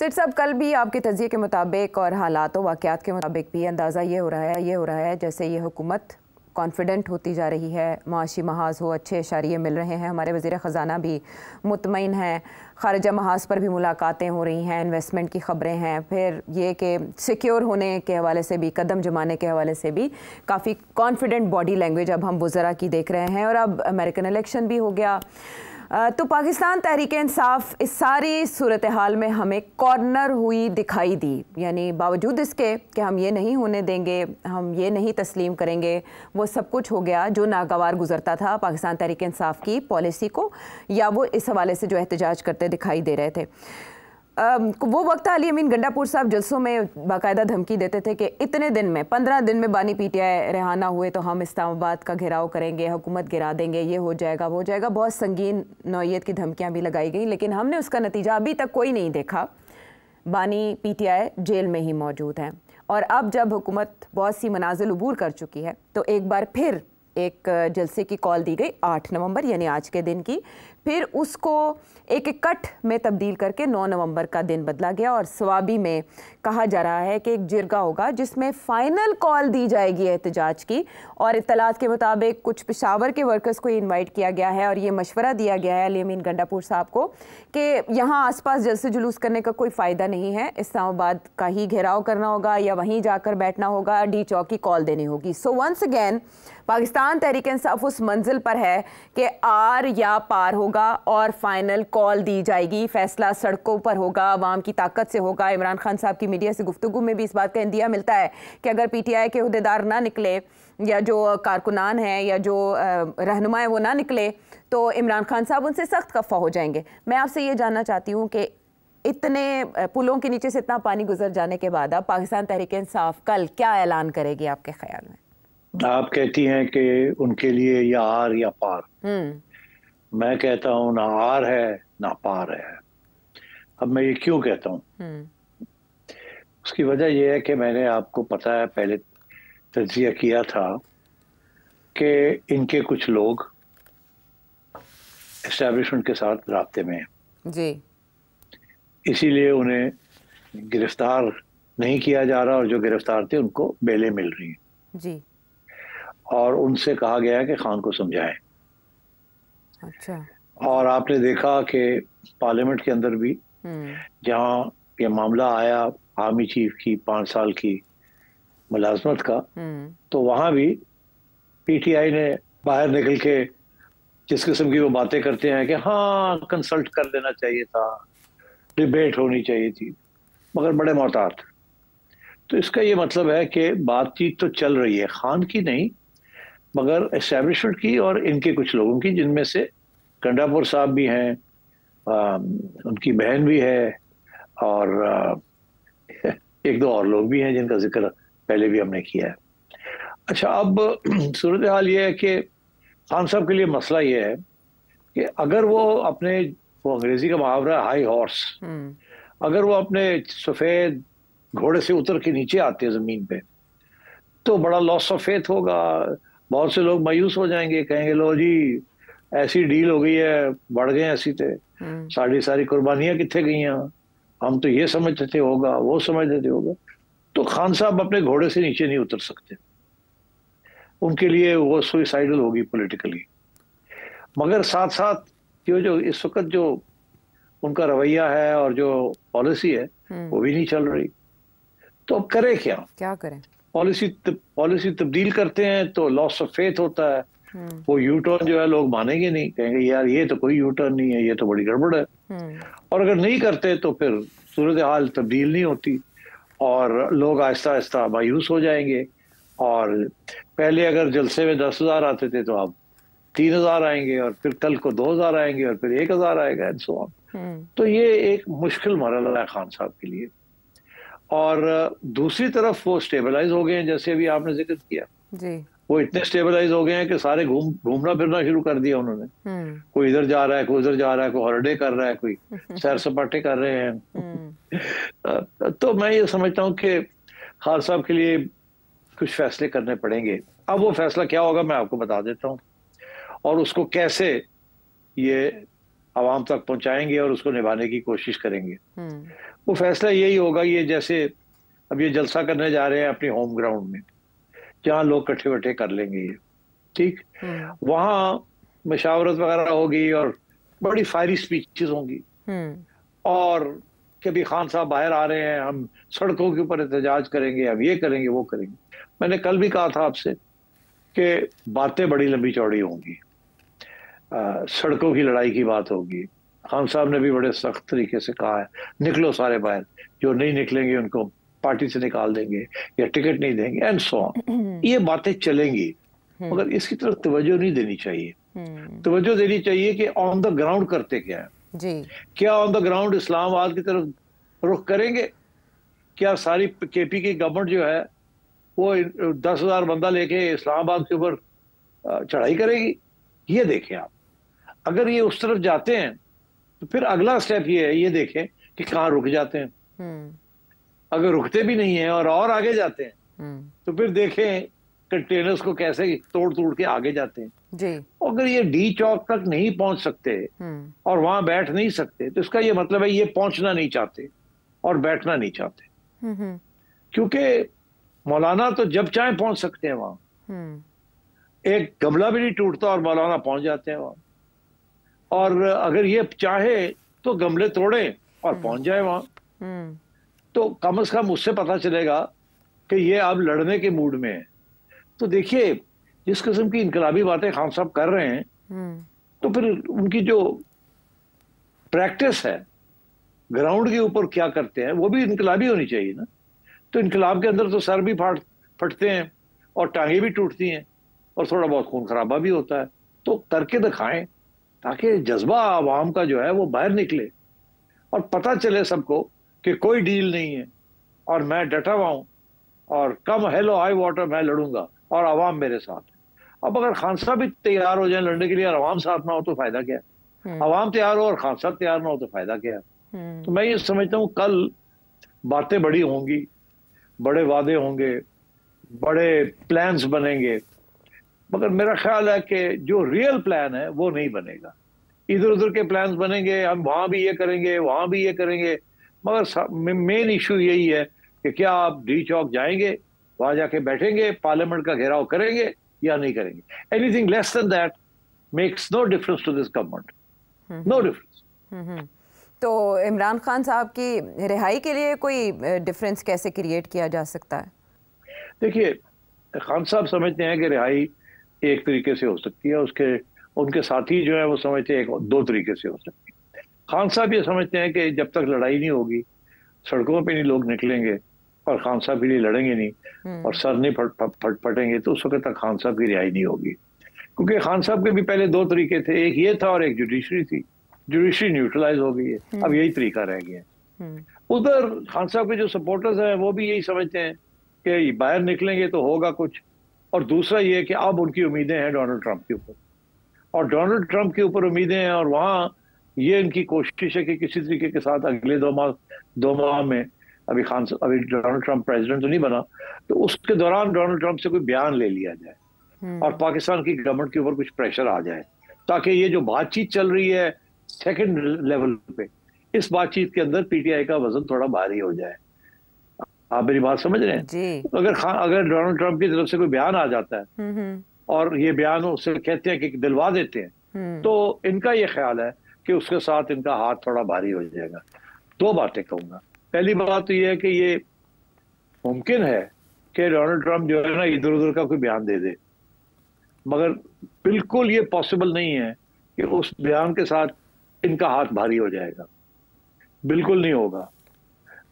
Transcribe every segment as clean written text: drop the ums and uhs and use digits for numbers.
सिर साहब, कल भी आपके तजिए के मुताबिक और हालात वाक़यात के मुताबिक भी अंदाज़ा ये हो रहा है जैसे ये हुकूमत कॉन्फिडेंट होती जा रही है। माशी महाज हो अच्छे इशारे मिल रहे हैं, हमारे वज़ीर ख़ज़ाना भी मुतमईन हैं, ख़ारिजा महाज पर भी मुलाकातें हो रही हैं, इन्वेस्टमेंट की ख़बरें हैं, फिर ये कि सिक्योर होने के हवाले से भी, कदम जमाने के हवाले से भी काफ़ी कॉन्फिडेंट बॉडी लैंग्वेज अब हम वज़रा की देख रहे हैं। और अब अमेरिकन इलेक्शन भी हो गया, तो पाकिस्तान तहरीक इंसाफ इस सारी सूरत हाल में हमें कॉर्नर हुई दिखाई दी। यानी बावजूद इसके कि हम ये नहीं होने देंगे, हम ये नहीं तस्लीम करेंगे, वो सब कुछ हो गया जो नागवार गुजरता था पाकिस्तान तहरीक इंसाफ की पॉलिसी को, या वो इस हवाले से जो एहतजाज करते दिखाई दे रहे थे। वो वक्त अली अमीन गंडापुर साहब जलसों में बाकायदा धमकी देते थे कि इतने दिन में 15 दिन में बानी पीटीआई रेहाना हुए तो हम इस्लामाबाद का घेराव करेंगे, हुकूमत गिरा देंगे, ये हो जाएगा वो हो जाएगा। बहुत संगीन नौयत की धमकियां भी लगाई गई, लेकिन हमने उसका नतीजा अभी तक कोई नहीं देखा। बानी पीटीआई जेल में ही मौजूद हैं, और अब जब हुकूमत बहुत सी मनाजिल उबूर कर चुकी है तो एक बार फिर एक जलसे की कॉल दी गई 8 नवंबर यानी आज के दिन की, फिर उसको एक इकट्ठ में तब्दील करके 9 नवंबर का दिन बदला गया। और सवाबी में कहा जा रहा है कि एक जिरगा होगा जिसमें फ़ाइनल कॉल दी जाएगी एहतजाज की। और इत्तलात के मुताबिक कुछ पेशावर के वर्कर्स को इनवाइट किया गया है और ये मशवरा दिया गया है अली अमीन गंडापुर साहब को कि यहाँ आसपास जलसे जुलूस करने का कोई फ़ायदा नहीं है, इस्लामाबाद का ही घेराव करना होगा या वहीं जाकर बैठना होगा, डी चौक की कॉल देनी होगी। So once again Pakistan Tehreek Insaf उस मंजिल पर है कि आर या पार होगा और फाइनल कॉल दी जाएगी, फैसला सड़कों पर होगा, अवाम की ताकत से होगा। इमरान खान साहब की मीडिया से गुफ्तगू में भी इस बात का इंदिया मिलता है कि अगर पीटीआई के अहदेदार ना निकले या जो कारकुनान हैं या जो रहनुमा है वो ना निकले तो इमरान खान साहब उनसे सख्त खफा हो जाएंगे। मैं आपसे ये जानना चाहती हूँ कि इतने पुलों के नीचे से इतना पानी गुजर जाने के बाद अब पाकिस्तान तहरीक इंसाफ कल क्या ऐलान करेगी आपके ख्याल में? आप कहती हैं कि उनके लिए या आर या पार, मैं कहता हूं ना आर है ना पार है। अब मैं ये क्यों कहता हूं, उसकी वजह यह है कि मैंने आपको पता है पहले तज्जिया किया था कि इनके कुछ लोग एस्टैब्लिशमेंट के साथ राब्ते में हैं जी, इसीलिए उन्हें गिरफ्तार नहीं किया जा रहा और जो गिरफ्तार थे उनको बेलें मिल रही हैं जी। और उनसे कहा गया है कि खान को समझाएं। अच्छा। और आपने देखा कि पार्लियामेंट के अंदर भी जहां ये मामला आया आर्मी चीफ की 5 साल की मुलाजमत का, तो वहां भी पीटीआई ने बाहर निकल के जिस किस्म की वो बातें करते हैं कि हाँ कंसल्ट कर लेना चाहिए था, डिबेट होनी चाहिए थी, मगर बड़े मोहतात। तो इसका ये मतलब है कि बातचीत तो चल रही है, खान की नहीं मगर एस्टैब्लिशमेंट की और इनके कुछ लोगों की, जिनमें से गंडापुर साहब भी हैं, उनकी बहन भी है और एक दो और लोग भी हैं जिनका जिक्र पहले भी हमने किया है। अच्छा, अब सूरत हाल ये है कि खान साहब के लिए मसला ये है कि अगर वो अपने, वो अंग्रेजी का मुहावरा हाई हॉर्स, अगर वो अपने सफेद घोड़े से उतर के नीचे आते हैं जमीन पे तो बड़ा लॉस ऑफ फेथ होगा। बहुत से लोग मायूस हो जाएंगे, कहेंगे लो जी ऐसी डील हो गई है, बढ़ गए ऐसी थे, सारी कुर्बानियां कितने गई हैं, हम तो ये समझते थे होगा, वो समझते थे होगा। तो खान साहब अपने घोड़े से नीचे नहीं उतर सकते, उनके लिए वो सुइसाइडल होगी पॉलिटिकली। मगर साथ साथ जो इस वक्त जो उनका रवैया है और जो पॉलिसी है वो भी नहीं चल रही, तो अब करे क्या करें? पॉलिसी तब्दील करते हैं तो लॉस ऑफ फेथ होता है, वो यू टर्न जो है लोग मानेंगे नहीं, कहेंगे यार ये तो कोई यू टर्न नहीं है, ये तो बड़ी गड़बड़ है। और अगर नहीं करते तो फिर सूरत हाल तब्दील नहीं होती और लोग आहिस्ता आहिस्ता मायूस हो जाएंगे। और पहले अगर जलसे में 10,000 आते थे तो अब 3,000 आएंगे और फिर कल को 2,000 आएंगे और फिर 1,000 आएगा एंड सो ऑन। तो ये एक मुश्किल मरहला है खान साहब के लिए। और दूसरी तरफ वो स्टेबलाइज हो गए हैं, जैसे अभी आपने जिक्र किया जी, वो इतने स्टेबलाइज हो गए हैं कि सारे घूमना फिरना शुरू कर दिया उन्होंने। कोई इधर जा रहा है, कोई उधर जा रहा है, कोई हॉलिडे कर रहा है, कोई सैर सपाटे कर रहे हैं। तो मैं ये समझता हूँ कि खान साहब के लिए कुछ फैसले करने पड़ेंगे। अब वो फैसला क्या होगा मैं आपको बता देता हूँ और उसको कैसे ये आवाम तक पहुंचाएंगे और उसको निभाने की कोशिश करेंगे। वो फैसला यही होगा, ये जैसे अब ये जलसा करने जा रहे हैं अपने होम ग्राउंड में, जहाँ लोग इकट्ठे वट्ठे कर लेंगे ये, ठीक, वहां मशावरत वगैरह होगी और बड़ी फायरी स्पीचेस होंगी, और कभी खान साहब बाहर आ रहे हैं, हम सड़कों के ऊपर एहतजाज करेंगे, हम ये करेंगे वो करेंगे। मैंने कल भी कहा था आपसे कि बातें बड़ी लंबी चौड़ी होंगी, सड़कों की लड़ाई की बात होगी। खान साहब ने भी बड़े सख्त तरीके से कहा है, निकलो सारे बाहर, जो नहीं निकलेंगे उनको पार्टी से निकाल देंगे या टिकट नहीं देंगे एंड सो ऑन। ये बातें चलेंगी, मगर इसकी तरफ तवज्जो नहीं देनी चाहिए। तवज्जो देनी चाहिए कि ऑन द ग्राउंड करते क्या है जी। क्या ऑन द ग्राउंड इस्लामाबाद की तरफ रुख करेंगे? क्या सारी केपी की गवर्नमेंट जो है वो 10,000 बंदा लेके इस्लामाबाद के ऊपर चढ़ाई करेगी? ये देखें आप, अगर ये उस तरफ जाते हैं तो फिर अगला स्टेप ये है, ये देखें कि कहाँ रुक जाते हैं। अगर रुकते भी नहीं है और आगे जाते हैं तो फिर देखें कंटेनर्स को कैसे तोड़ तोड़ के आगे जाते हैं जी। अगर ये डी चौक तक नहीं पहुंच सकते और वहां बैठ नहीं सकते तो इसका ये मतलब है ये पहुंचना नहीं चाहते और बैठना नहीं चाहते, क्योंकि मौलाना तो जब चाहे पहुंच सकते हैं वहां, एक गमला भी नहीं टूटता और मौलाना पहुंच जाते हैं वहां। और अगर ये चाहे तो गमले तोड़े और पहुंच जाए वहां, तो कम से कम उससे पता चलेगा कि ये अब लड़ने के मूड में है। तो देखिए जिस किस्म की इनकलाबी बातें खान साहब कर रहे हैं, तो फिर उनकी जो प्रैक्टिस है ग्राउंड के ऊपर क्या करते हैं वो भी इनकलाबी होनी चाहिए ना। तो इनकलाब के अंदर तो सर भी फटते हैं और टांगे भी टूटती हैं और थोड़ा बहुत खून खराबा भी होता है, तो करके दिखाएं ताकि जज्बा आवाम का जो है वो बाहर निकले और पता चले सबको कि कोई डील नहीं है और मैं डटा हुआ हूं और कम हेलो हाई वाटर मैं लड़ूंगा और आवाम मेरे साथ है। अब अगर खान साहब भी तैयार हो जाए लड़ने के लिए और आवाम साथ ना हो तो फायदा क्या है? आवाम तैयार हो और खान साहब तैयार ना हो तो फायदा क्या है? तो मैं ये समझता हूँ कल बातें बड़ी होंगी, बड़े वादे होंगे, बड़े प्लान्स बनेंगे, मगर मेरा ख्याल है कि जो रियल प्लान है वो नहीं बनेगा। इधर उधर के प्लान्स बनेंगे, हम वहां भी ये करेंगे वहां भी ये करेंगे, मगर मेन इशू यही है कि क्या आप डी चौक जाएंगे, वहां जाके बैठेंगे, पार्लियामेंट का घेराव करेंगे या नहीं करेंगे। Anything less than that makes no difference to this government, no difference. तो इमरान खान साहब की रिहाई के लिए कोई डिफरेंस कैसे क्रिएट किया जा सकता है? देखिए खान साहब समझते हैं कि रिहाई एक तरीके से हो सकती है, उनके साथी जो है वो समझते हैं दो तरीके से हो सकती है। खान साहब ये समझते हैं कि जब तक लड़ाई नहीं होगी, सड़कों पे नहीं लोग निकलेंगे और खान साहब के लिए लड़ेंगे नहीं और सर नहीं फटेंगे तो उस वक्त तक खान साहब की रिहाई नहीं होगी। क्योंकि खान साहब के भी पहले दो तरीके थे, एक ये था और एक जुडिशरी थी। जुडिशरी न्यूट्रलाइज हो गई है, अब यही तरीका रह गया है। उधर खान साहब के जो सपोर्टर्स हैं वो भी यही समझते हैं कि बाहर निकलेंगे तो होगा कुछ, और दूसरा ये कि अब उनकी उम्मीदें हैं डोनाल्ड ट्रंप के ऊपर, और डोनाल्ड ट्रंप के ऊपर उम्मीदें हैं और वहाँ ये इनकी कोशिश है कि किसी तरीके के साथ अगले 2 माह में, अभी डोनाल्ड ट्रंप प्रेसिडेंट तो नहीं बना, तो उसके दौरान डोनाल्ड ट्रंप से कोई बयान ले लिया जाए और पाकिस्तान की गवर्नमेंट के ऊपर कुछ प्रेशर आ जाए, ताकि ये जो बातचीत चल रही है सेकंड लेवल पे, इस बातचीत के अंदर पीटीआई का वजन थोड़ा भारी हो जाए। आप मेरी बात समझ रहे हैं जी। अगर डोनाल्ड ट्रंप की तरफ से कोई बयान आ जाता है और ये बयान उससे कहते हैं कि दिलवा देते हैं, तो इनका ये ख्याल है कि उसके साथ इनका हाथ थोड़ा भारी हो जाएगा। दो बातें कहूंगा। पहली बात तो ये है कि ये मुमकिन है कि डोनाल्ड ट्रंप जो है ना इधर उधर का कोई बयान दे दे, मगर बिल्कुल ये पॉसिबल नहीं है कि उस बयान के साथ इनका हाथ भारी हो जाएगा, बिल्कुल नहीं होगा।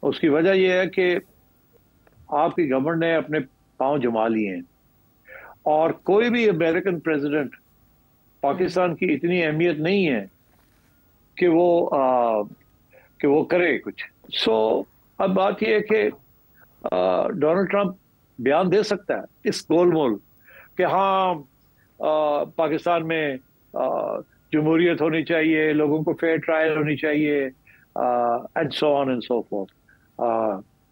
उसकी वजह यह है कि आपकी गवर्नमेंट ने अपने पांव जमा लिए हैं और कोई भी अमेरिकन प्रेसिडेंट पाकिस्तान की इतनी अहमियत नहीं है कि वो करे कुछ। अब बात यह है कि डोनाल्ड ट्रंप बयान दे सकता है इस गोलमोल कि हाँ पाकिस्तान में जमहूरियत होनी चाहिए, लोगों को फेयर ट्रायल होनी चाहिए and so on and so fourth,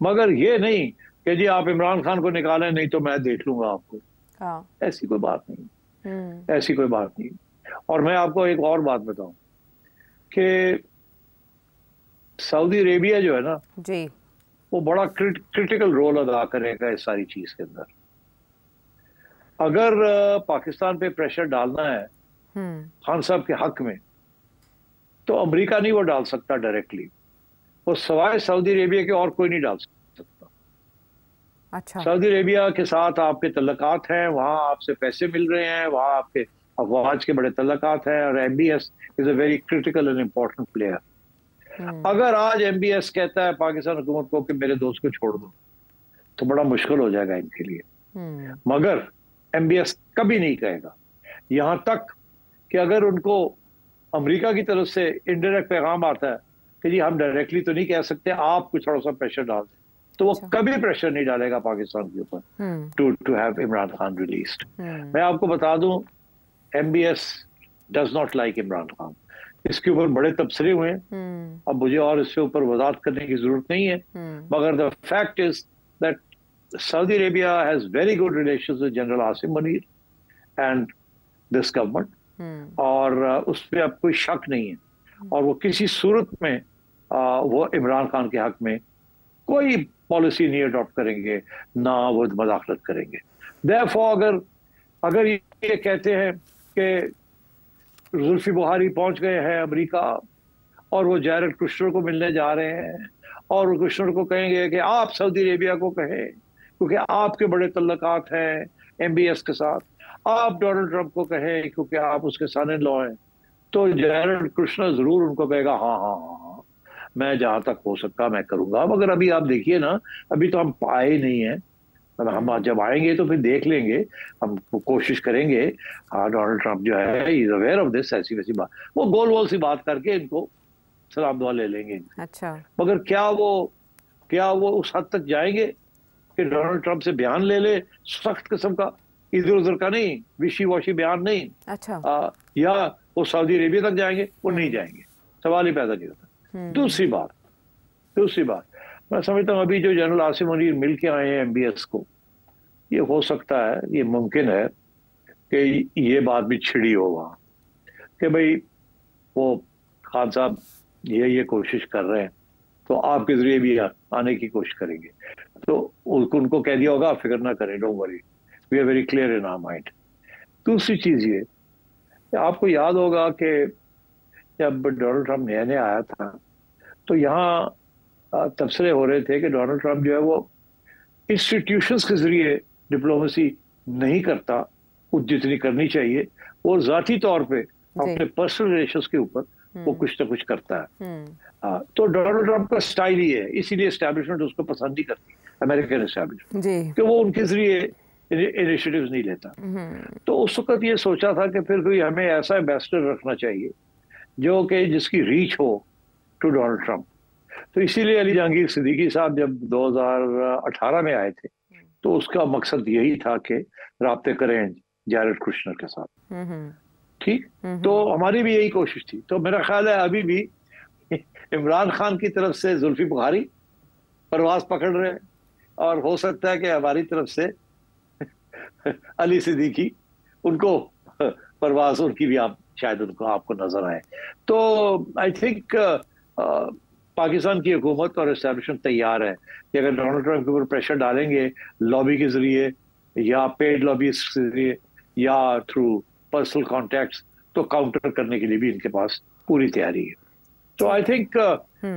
मगर ये नहीं कि जी आप इमरान खान को निकालें नहीं तो मैं देख लूंगा आपको। ऐसी कोई बात नहीं, ऐसी कोई बात नहीं। और मैं आपको एक और बात बताऊं कि सऊदी अरेबिया जो है ना जी, वो बड़ा क्रिटिकल रोल अदा करेगा इस सारी चीज के अंदर। अगर पाकिस्तान पे प्रेशर डालना है खान साहब के हक में, तो अमेरिका नहीं वो डाल सकता डायरेक्टली, वो सवाए सऊदी अरेबिया के और कोई नहीं डाल सकता। अच्छा, सऊदी अरेबिया के साथ आपके तल्लकात हैं, वहां आपसे पैसे मिल रहे हैं, वहां आपके अफवाज के बड़े तल्लकात हैं, और MBS is a very critical and important player. अगर आज एमबीएस कहता है पाकिस्तान हुकूमत को कि मेरे दोस्त को छोड़ दो, तो बड़ा मुश्किल हो जाएगा इनके लिए। मगर एमबीएस कभी नहीं कहेगा, यहां तक कि अगर उनको अमेरिका की तरफ से इनडायरेक्ट पैगाम आता है कि जी हम डायरेक्टली तो नहीं कह सकते, आप कुछ थोड़ा सा प्रेशर डाल दें, तो वो कभी प्रेशर नहीं डालेगा पाकिस्तान के ऊपर to have Imran Khan released. मैं आपको बता दूं, MBS does not like Imran Khan. इसके ऊपर बड़े तबसरे हुए हैं, अब मुझे और इसके ऊपर वजाहत करने की जरूरत नहीं है, मगर the fact is that Saudi Arabia has very good relations with general Asim Munir and this government, और उस पर अब कोई शक नहीं है, और वो किसी सूरत में वो इमरान खान के हक में कोई पॉलिसी नहीं अडॉप्ट करेंगे, ना वो मदाखलत करेंगे। देयरफॉर अगर ये कहते हैं कि जुल्फी बुखारी पहुंच गए हैं अमेरिका और वो जैरेड कुश्नर को मिलने जा रहे हैं, और कुश्नर को कहेंगे कि आप सऊदी अरेबिया को कहें क्योंकि आपके बड़े तल्लकात हैं एमबीएस के साथ, आप डोनाल्ड ट्रंप को कहें क्योंकि आप उसके सन इन लॉ हैं, तो जैरेड कुश्नर जरूर उनको कहेगा हाँ हाँ हाँ हाँ, मैं जहां तक हो सकता मैं करूंगा। मगर अभी आप देखिए ना, अभी तो हम पाए नहीं है, हम जब आएंगे तो फिर देख लेंगे, हम कोशिश करेंगे। हाँ, डोनाल्ड ट्रंप जो है इज अवेयर ऑफ दिस, ऐसी वैसी बात वो गोल वोल सी बात करके इनको सलाम दुआ ले लेंगे। अच्छा, मगर क्या वो उस हद तक जाएंगे कि डोनाल्ड ट्रंप से बयान ले ले, सख्त किस्म का, इधर उधर का नहीं, विशी वॉशी बयान नहीं। अच्छा, या वो सऊदी अरेबिया तक जाएंगे? वो नहीं जाएंगे, सवाल ही पैदा नहीं होता। दूसरी बात मैं समझता हूँ, अभी जो जनरल आसिम मुनीर मिल के आए हैं एमबीएस को, ये हो सकता है, ये मुमकिन है कि ये बात भी छिड़ी हो वहां कि भाई वो खान साहब ये कोशिश कर रहे हैं, तो आपके जरिए भी आने की कोशिश करेंगे, तो उनको कह दिया होगा फिक्र ना करें, don't worry, we are very clear in our mind. दूसरी चीज ये, आपको याद होगा कि जब डोनाल्ड ट्रंप नया आया था तो यहाँ तबसरे हो रहे थे कि डोनाल्ड ट्रंप जो है वो इंस्टीट्यूशंस के जरिए डिप्लोमेसी नहीं करता जितनी करनी चाहिए, और जाती तौर पे अपने पर्सनल रिलेशंस के ऊपर वो कुछ ना कुछ करता है। तो डोनाल्ड ट्रंप का स्टाइल ही है, इसीलिए एस्टैब्लिशमेंट उसको पसंद नहीं करती, अमेरिकन एस्टैब्लिशमेंट, कि वो उनके जरिए इनिशिएटिव्स नहीं लेता। तो उस वक्त ये सोचा था कि फिर कोई हमें ऐसा एम्बेसडर रखना चाहिए जो कि जिसकी रीच हो टू डोनाल्ड ट्रंप। तो इसीलिए अली जहांगीर सिद्दीकी साहब जब 2018 में आए थे, तो उसका मकसद यही था कि राब्ते करें जैरेड कुश्नर के साथ। ठीक, तो हमारी भी यही कोशिश थी। तो मेरा ख्याल है अभी भी इमरान खान की तरफ से जुल्फी बुखारी परवाज पकड़ रहे हैं, और हो सकता है कि हमारी तरफ से अली सिद्दीकी, उनको परवाज उनकी भी आप शायद उनको आपको नजर आए। तो आई थिंक पाकिस्तान की हुकूमत और एस्टैब्लिशमेंट तैयार है कि अगर डोनाल्ड ट्रंप के ऊपर प्रेशर डालेंगे लॉबी के जरिए या पेड लॉबीज के जरिए या थ्रू पर्सनल कॉन्टैक्ट्स, तो काउंटर करने के लिए भी इनके पास पूरी तैयारी है। तो आई थिंक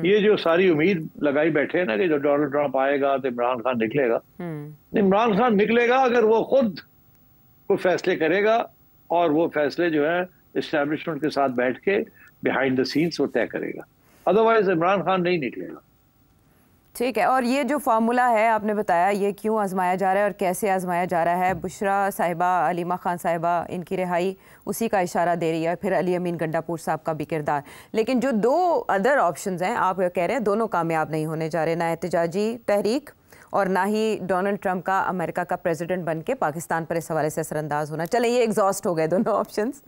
ये जो सारी उम्मीद लगाई बैठे हैं ना कि जो डोनाल्ड ट्रंप आएगा तो इमरान खान निकलेगा, इमरान खान निकलेगा अगर वो खुद कोई फैसले करेगा, और वो फैसले जो है एस्टैब्लिशमेंट के साथ बैठ के बिहाइंड द सीन्स वो तय करेगा, अदरवाइज इमरान खान नहीं निकलेगा। ठीक है, और ये जो फार्मूला है आपने बताया, ये क्यों आजमाया जा रहा है और कैसे आजमाया जा रहा है? बुशरा साहिबा, अलीमा खान साहिबा, इनकी रिहाई उसी का इशारा दे रही है, फिर अली अमीन गंडापुर साहब का भी किरदार। लेकिन जो दो अदर ऑप्शंस हैं, आप कह रहे हैं दोनों कामयाब नहीं होने जा रहे, ना एहतजाजी तहरीक और ना ही डोनाल्ड ट्रंप का अमेरिका का प्रेसिडेंट बन के पाकिस्तान पर इस हवाले से असरअंदाज होना। चले, ये एग्जॉस्ट हो गए दोनों ऑप्शंस।